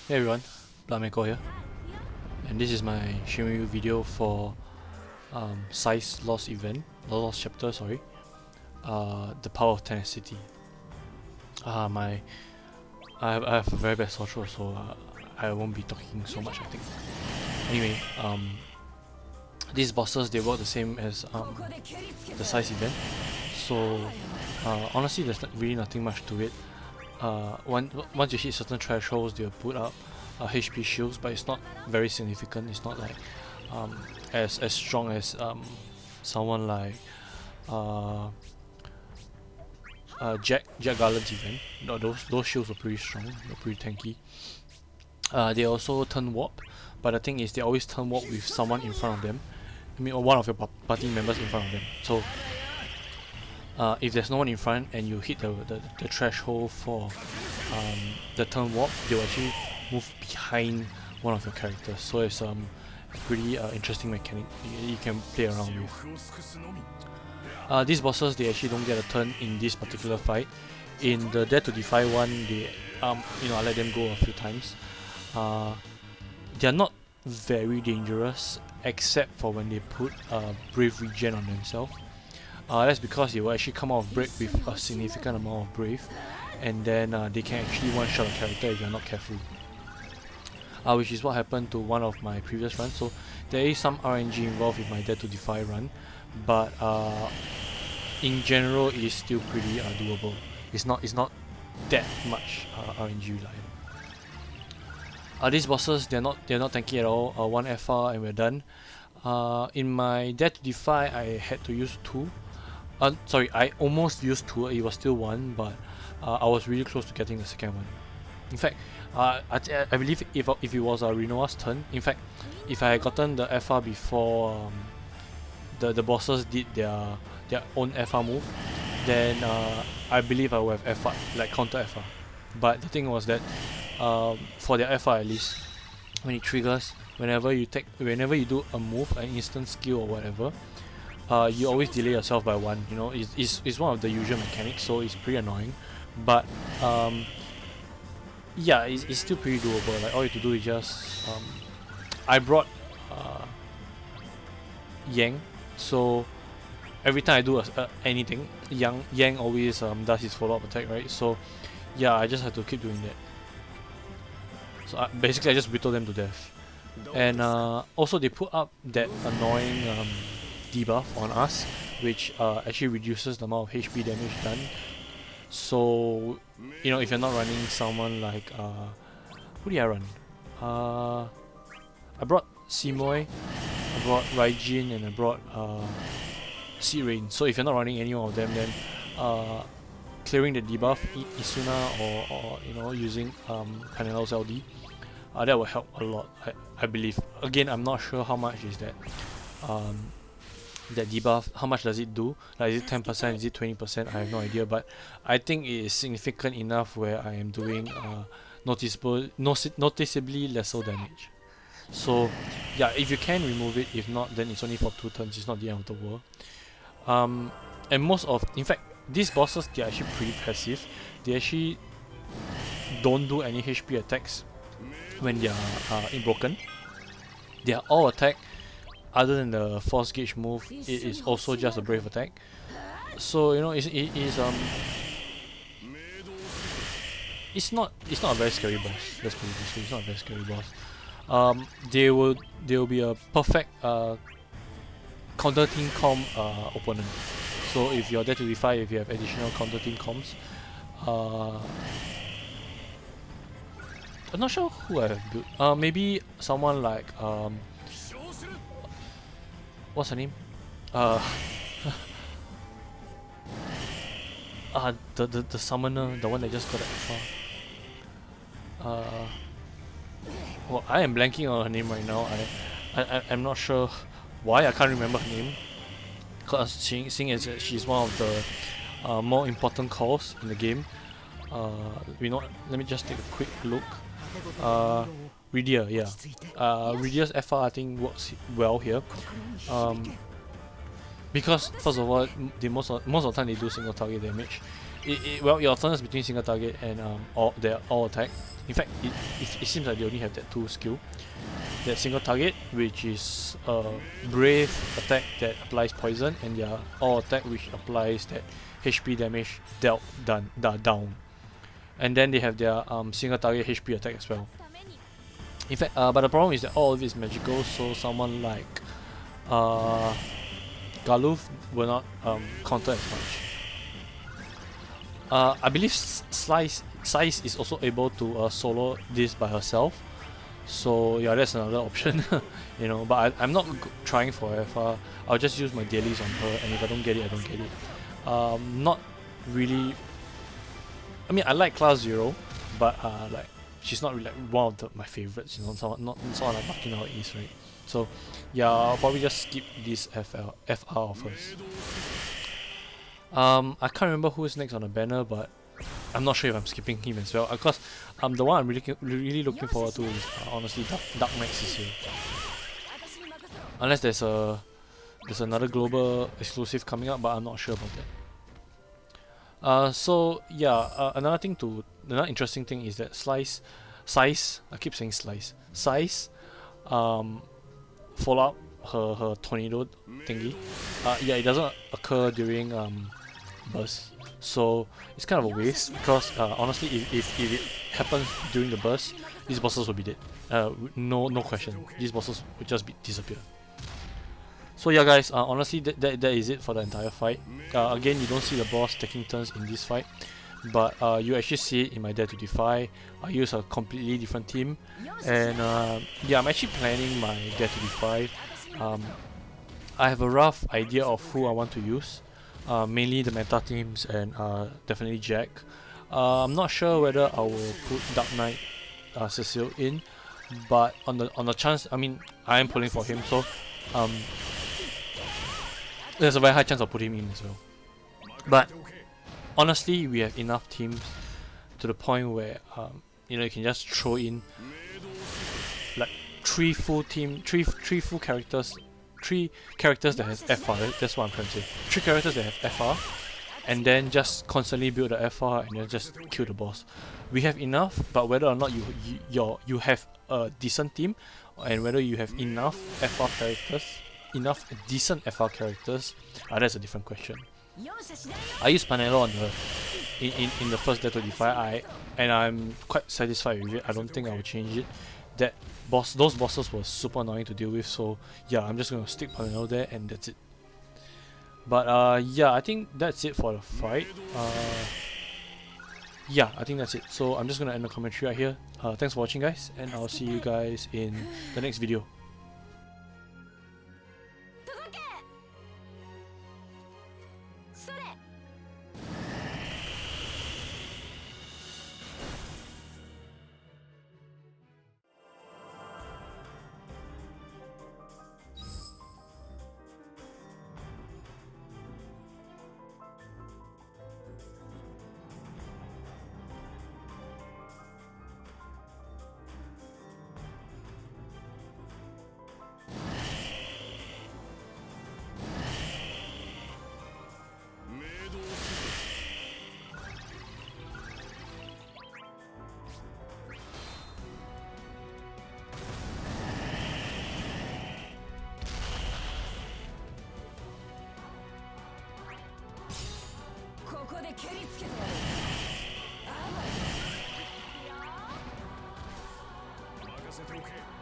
Hey everyone, bloodmako here, and this is my Shinryu video for Sice Lost Event, Lost Chapter, sorry. The power of Tenacity. I have a very bad sore throat, so I won't be talking so much, I think. Anyway, these bosses, they work the same as the Sice event, so honestly there's really nothing much to it. Once you hit certain thresholds, they'll put up HP shields, but it's not very significant. It's not like as strong as someone like Jack Garland's event. No, those shields are pretty strong. They're pretty tanky. They also turn warp, but the thing is, they always turn warp with someone in front of them. I mean, or one of your party members in front of them. So if there's no one in front and you hit the threshold for the turn warp, they'll actually move behind one of your characters. So it's a pretty interesting mechanic you can play around with. These bosses, they actually don't get a turn in this particular fight. In the Dare to Defy one, they I let them go a few times. They're not very dangerous except for when they put Brave regen on themselves. That's because they will actually come out of break with a significant amount of Brave, and then they can actually one-shot a character if you're not careful. Which is what happened to one of my previous runs. So there is some RNG involved with my Dare to Defy run, but in general it is still pretty doable. It's not that much RNG reliant. These bosses, they're not tanky at all. One FR and we're done. In my Dare to Defy, I had to use 2. Sorry, I almost used 2. It was still 1, but I was really close to getting the second one. In fact, I believe if it was Rinoa's turn, in fact, if I had gotten the FR before the bosses did their own FR move, then I believe I would have FR, like counter FR. But the thing was that for their FR at least, when it triggers, whenever you do a move, an instant skill or whatever, you always delay yourself by 1. You know, it's one of the usual mechanics, so it's pretty annoying. But yeah, it's still pretty doable. Like all you have to do is just I brought Yang, so every time I do anything, Yang always does his follow-up attack, right? So yeah, I just have to keep doing that. So basically I just whittle them to death. And also they put up that annoying debuff on us, which actually reduces the amount of HP damage done. So if you're not running someone like who did I run? I brought Simoy, I brought Raijin, and I brought Sea Rain. So if you're not running any of them, then clearing the debuff, Isuna, or using Kanelo's LD, that will help a lot, I believe. Again, I'm not sure how much is that debuff, how much does it do? Like, is it 10%, is it 20%? I have no idea, but I think it is significant enough where I am doing noticeably lesser damage. So yeah, if you can remove it, if not, then it's only for 2 turns, it's not the end of the world. And in fact, these bosses, they're actually pretty passive. They actually don't do any HP attacks when they are broken. They are all attack. Other than the force gauge move, it is also just a brave attack. So it's not a very scary boss. Let's put it this way, it's not a very scary boss. They will be a perfect counter team com opponent. So if you're Dare to Defy, if you have additional counter team comms, I'm not sure who I have built. Maybe someone like what's her name? The summoner, the one that just got that far. Well, I am blanking on her name right now. I'm not sure why I can't remember her name. Because seeing as she's one of the more important calls in the game. Let me just take a quick look. Rydia, yeah. Rydia's FR, I think, works well here. Because first of all, most of the time they do single target damage. well, it alternates between single target and all attack. In fact, it seems like they only have that 2 skill. That single target, which is a brave attack that applies poison, and their all attack, which applies that HP damage dealt down. And then they have their single target HP attack as well. In fact, but the problem is that all of it is magical, so someone like Galuf will not counter as much. I believe Sice is also able to solo this by herself, so yeah, that's another option. You know, but I'm not trying for FR. I'll just use my dailies on her, and if I don't get it, I don't get it. Not really. I mean, I like class 0, but like she's not really like one of my favorites. You know, someone like Makina is, right? So yeah, I'll probably just skip this FR of hers. I can't remember who's next on the banner, but I'm not sure if I'm skipping him as well. Because the one I'm really looking forward to is honestly Dark Max this year. Unless there's another global exclusive coming up, but I'm not sure about that. So yeah, another interesting thing is that Sice, I keep saying Sice, follow up her tornado thingy. Yeah, it doesn't occur during burst, so it's kind of a waste because honestly, if it happens during the burst, these bosses will be dead. No question, these bosses will just disappear. So yeah, guys, honestly, that is it for the entire fight. Again, you don't see the boss taking turns in this fight, but you actually see it in my Dare to Defy. I use a completely different team, and yeah, I'm actually planning my Dare to Defy. I have a rough idea of who I want to use, mainly the meta teams and definitely Jack. I'm not sure whether I will put Dark Knight Cecil in, but on the chance, I mean, I am pulling for him, so there's a very high chance I'll put him in as well. But honestly, we have enough teams to the point where you know, you can just throw in like 3 full characters. 3 characters that has FR, that's what I'm trying to say. 3 characters that have FR, and then just constantly build the FR and then just kill the boss. We have enough, but whether or not you have a decent team, and whether you have enough FR characters, enough decent FR characters, that's a different question. I used Panello on in the first Dare to Defy, and I'm quite satisfied with it. I don't think I will change it. Those bosses were super annoying to deal with, so yeah, I'm just gonna stick Panello there, and that's it. But yeah, I think that's it for the fight. Yeah, I think that's it. So I'm just gonna end the commentary right here. Thanks for watching, guys, and I'll see you guys in the next video.任せておけ。